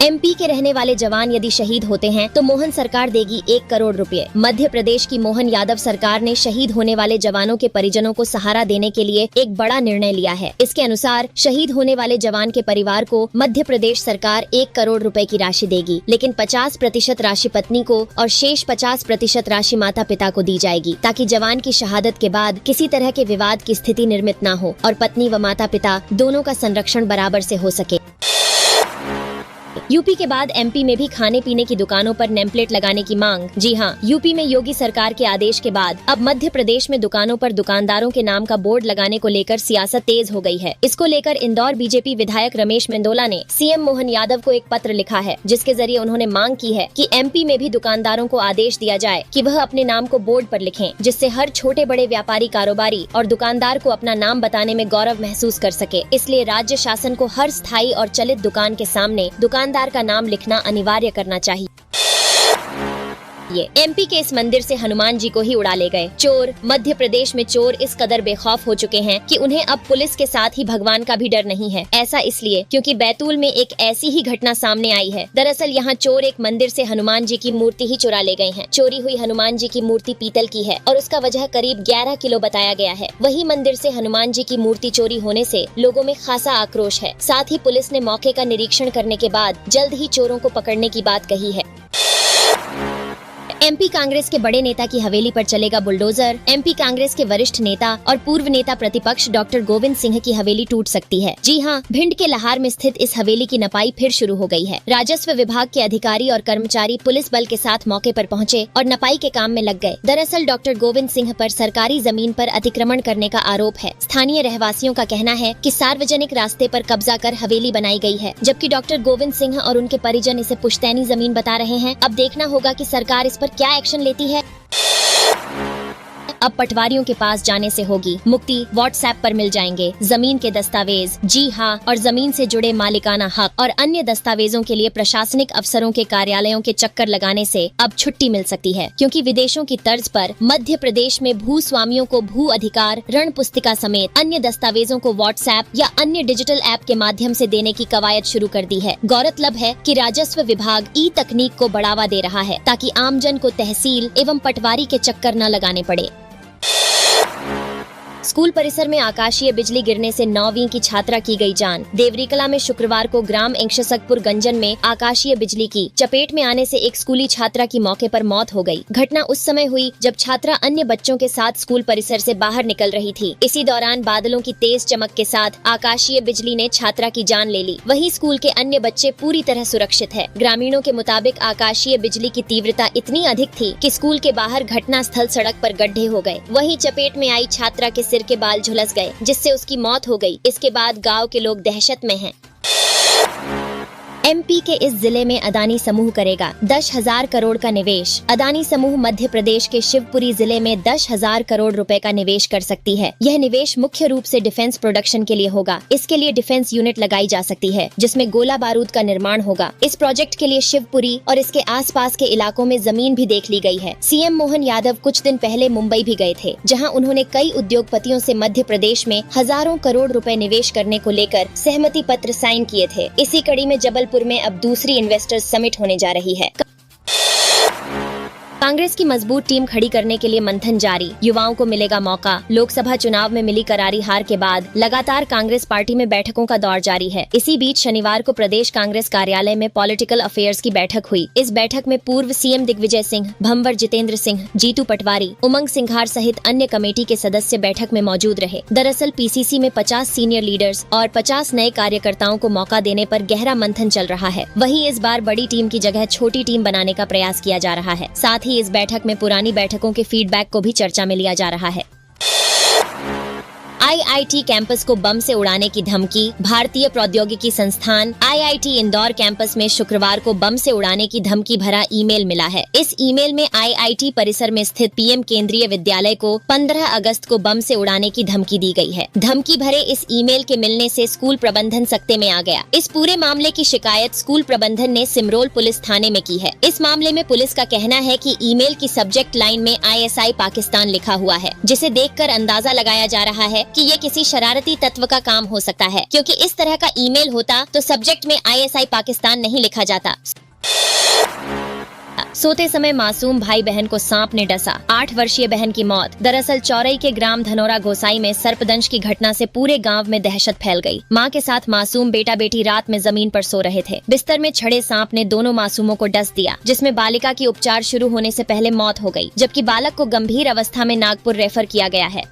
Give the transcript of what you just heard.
MP के रहने वाले जवान यदि शहीद होते हैं तो मोहन सरकार देगी 1 करोड़ रुपए। मध्य प्रदेश की मोहन यादव सरकार ने शहीद होने वाले जवानों के परिजनों को सहारा देने के लिए एक बड़ा निर्णय लिया है। इसके अनुसार शहीद होने वाले जवान के परिवार को मध्य प्रदेश सरकार 1 करोड़ रुपए की राशि देगी, लेकिन 50% राशि पत्नी को और शेष 50% राशि माता पिता को दी जाएगी, ताकि जवान की शहादत के बाद किसी तरह के विवाद की स्थिति निर्मित न हो और पत्नी व माता पिता दोनों का संरक्षण बराबर से हो सके। यूपी के बाद एमपी में भी खाने पीने की दुकानों पर नेम प्लेट लगाने की मांग। जी हां, यूपी में योगी सरकार के आदेश के बाद अब मध्य प्रदेश में दुकानों पर दुकानदारों के नाम का बोर्ड लगाने को लेकर सियासत तेज हो गई है। इसको लेकर इंदौर बीजेपी विधायक रमेश मेंदोला ने सीएम मोहन यादव को एक पत्र लिखा है, जिसके जरिए उन्होंने मांग की है कि एमपी में भी दुकानदारों को आदेश दिया जाए कि वह अपने नाम को बोर्ड पर लिखें, जिससे हर छोटे बड़े व्यापारी, कारोबारी और दुकानदार को अपना नाम बताने में गौरव महसूस कर सके। इसलिए राज्य शासन को हर स्थायी और चलित दुकान के सामने दुकानदार का नाम लिखना अनिवार्य करना चाहिए। एमपी के इस मंदिर से हनुमान जी को ही उड़ा ले गए चोर। मध्य प्रदेश में चोर इस कदर बेखौफ हो चुके हैं कि उन्हें अब पुलिस के साथ ही भगवान का भी डर नहीं है। ऐसा इसलिए क्योंकि बैतूल में एक ऐसी ही घटना सामने आई है। दरअसल यहाँ चोर एक मंदिर से हनुमान जी की मूर्ति ही चुरा ले गए हैं। चोरी हुई हनुमान जी की मूर्ति पीतल की है और उसका वजह करीब 11 किलो बताया गया है। वही मंदिर से हनुमान जी की मूर्ति चोरी होने से लोगों में खासा आक्रोश है। साथ ही पुलिस ने मौके का निरीक्षण करने के बाद जल्द ही चोरों को पकड़ने की बात कही है। एमपी कांग्रेस के बड़े नेता की हवेली पर चलेगा बुलडोजर। एमपी कांग्रेस के वरिष्ठ नेता और पूर्व नेता प्रतिपक्ष डॉक्टर गोविंद सिंह की हवेली टूट सकती है। जी हां, भिंड के लहार में स्थित इस हवेली की नपाई फिर शुरू हो गई है। राजस्व विभाग के अधिकारी और कर्मचारी पुलिस बल के साथ मौके पर पहुंचे और नपाई के काम में लग गए। दरअसल डॉक्टर गोविंद सिंह पर सरकारी जमीन पर अतिक्रमण करने का आरोप है। स्थानीय रहवासियों का कहना है कि सार्वजनिक रास्ते पर कब्जा कर हवेली बनाई गई है, जबकि डॉक्टर गोविंद सिंह और उनके परिजन इसे पुश्तैनी जमीन बता रहे हैं। अब देखना होगा कि सरकार इस पर क्या एक्शन लेती है। अब पटवारियों के पास जाने से होगी मुक्ति। व्हाट्सएप पर मिल जाएंगे जमीन के दस्तावेज। जी हां, और जमीन से जुड़े मालिकाना हक और अन्य दस्तावेजों के लिए प्रशासनिक अफसरों के कार्यालयों के चक्कर लगाने से अब छुट्टी मिल सकती है, क्योंकि विदेशों की तर्ज पर मध्य प्रदेश में भू स्वामियों को भू अधिकार, ऋण पुस्तिका समेत अन्य दस्तावेजों को व्हाट्सएप या अन्य डिजिटल ऐप के माध्यम से देने की कवायद शुरू कर दी है। गौरतलब है कि राजस्व विभाग ई तकनीक को बढ़ावा दे रहा है, ताकि आमजन को तहसील एवं पटवारी के चक्कर न लगाने पड़े। स्कूल परिसर में आकाशीय बिजली गिरने से 9वीं की छात्रा की गई जान। देवरीकला में शुक्रवार को ग्राम इंशसकपुर गंजन में आकाशीय बिजली की चपेट में आने से एक स्कूली छात्रा की मौके पर मौत हो गई। घटना उस समय हुई जब छात्रा अन्य बच्चों के साथ स्कूल परिसर से बाहर निकल रही थी। इसी दौरान बादलों की तेज चमक के साथ आकाशीय बिजली ने छात्रा की जान ले ली। वहीं स्कूल के अन्य बच्चे पूरी तरह सुरक्षित है। ग्रामीणों के मुताबिक आकाशीय बिजली की तीव्रता इतनी अधिक थी कि स्कूल के बाहर घटना स्थल सड़क पर गड्ढे हो गए। वहीं चपेट में आई छात्रा के सिर के बाल झुलस गए, जिससे उसकी मौत हो गई। इसके बाद गांव के लोग दहशत में हैं। एमपी के इस जिले में अदानी समूह करेगा 10,000 करोड़ का निवेश। अदानी समूह मध्य प्रदेश के शिवपुरी जिले में 10,000 करोड़ रुपए का निवेश कर सकती है। यह निवेश मुख्य रूप से डिफेंस प्रोडक्शन के लिए होगा। इसके लिए डिफेंस यूनिट लगाई जा सकती है, जिसमें गोला बारूद का निर्माण होगा। इस प्रोजेक्ट के लिए शिवपुरी और इसके आसपास के इलाकों में जमीन भी देख ली गई है। सीएम मोहन यादव कुछ दिन पहले मुंबई भी गए थे, जहाँ उन्होंने कई उद्योगपतियों से मध्य प्रदेश में हजारों करोड़ रुपए निवेश करने को लेकर सहमति पत्र साइन किए थे। इसी कड़ी में जबलपुर में अब दूसरी इन्वेस्टर्स समिट होने जा रही है। कांग्रेस की मजबूत टीम खड़ी करने के लिए मंथन जारी। युवाओं को मिलेगा मौका। लोकसभा चुनाव में मिली करारी हार के बाद लगातार कांग्रेस पार्टी में बैठकों का दौर जारी है। इसी बीच शनिवार को प्रदेश कांग्रेस कार्यालय में पॉलिटिकल अफेयर्स की बैठक हुई। इस बैठक में पूर्व सीएम दिग्विजय सिंह, भंवर जितेंद्र सिंह, जीतू पटवारी, उमंग सिंघार सहित अन्य कमेटी के सदस्य बैठक में मौजूद रहे। दरअसल पीसीसी में 50 सीनियर लीडर्स और 50 नए कार्यकर्ताओं को मौका देने पर गहरा मंथन चल रहा है। वहीं इस बार बड़ी टीम की जगह छोटी टीम बनाने का प्रयास किया जा रहा है। साथ ही इस बैठक में पुरानी बैठकों के फीडबैक को भी चर्चा में लिया जा रहा है। आईआईटी कैंपस को बम से उड़ाने की धमकी। भारतीय प्रौद्योगिकी संस्थान आईआईटी इंदौर कैंपस में शुक्रवार को बम से उड़ाने की धमकी भरा ईमेल मिला है। इस ईमेल में आईआईटी परिसर में स्थित पीएम केंद्रीय विद्यालय को 15 अगस्त को बम से उड़ाने की धमकी दी गई है। धमकी भरे इस ईमेल के मिलने से स्कूल प्रबंधन सकते में आ गया। इस पूरे मामले की शिकायत स्कूल प्रबंधन ने सिमरोल पुलिस थाने में की है। इस मामले में पुलिस का कहना है कि ईमेल की सब्जेक्ट लाइन में ISI पाकिस्तान लिखा हुआ है, जिसे देखकर अंदाजा लगाया जा रहा है कि कि ये किसी शरारती तत्व का काम हो सकता है, क्योंकि इस तरह का ईमेल होता तो सब्जेक्ट में ISI पाकिस्तान नहीं लिखा जाता। सोते समय मासूम भाई बहन को सांप ने डसा, 8 वर्षीय बहन की मौत। दरअसल चौरई के ग्राम धनोरा गोसाई में सर्पदंश की घटना से पूरे गांव में दहशत फैल गई। मां के साथ मासूम बेटा बेटी रात में जमीन पर सो रहे थे। बिस्तर में छड़े सांप ने दोनों मासूमों को डस दिया, जिसमें बालिका की उपचार शुरू होने से पहले मौत हो गई, जबकि बालक को गंभीर अवस्था में नागपुर रेफर किया गया है।